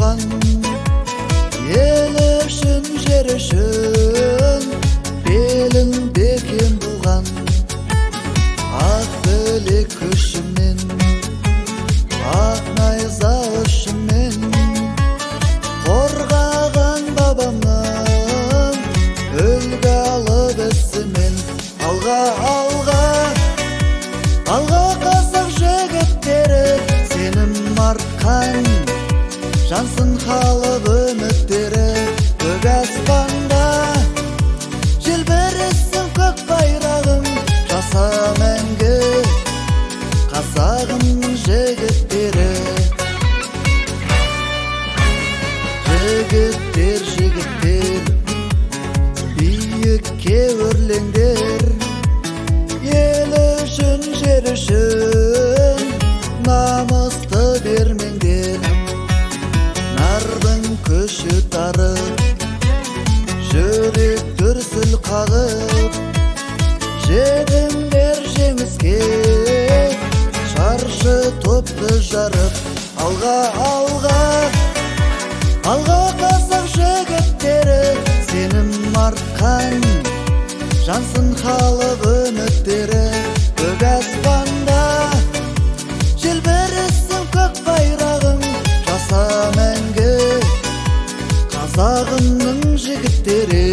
туған, ел үшін, жер үшін белін бекем буған. Ақ білек күшімен, ақ найза ұшымен қорғаған бабамның үлгі алып ісімен. Алға, алға, алға қазақ жігіттері, сенім артқан жансың халық үміттері. Көк аспанда желбіресің көк байрағым, жаса мәңгі қазағымның жігіттері. Жігіттер, жігіттер, биікке өрлеңдер, ел үшін, жер үшін намысты бермеңдер. Нардың көші тарып, жүрек дүрсіл қағып, жетіңдер жеңіске шаршы топты жарып. Алға, алға, алға қазақ жігіттері, сенім артқан жансың халық үміттері. Көк аспанда желбіресің көк байрағым, жаса мәңгі қазағымның жігіттері.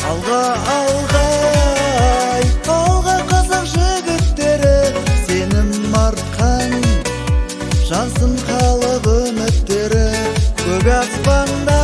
Алға, алға, алға қазақ жігіттері, сенім артқан жансың халық үміттері. Көк аспанда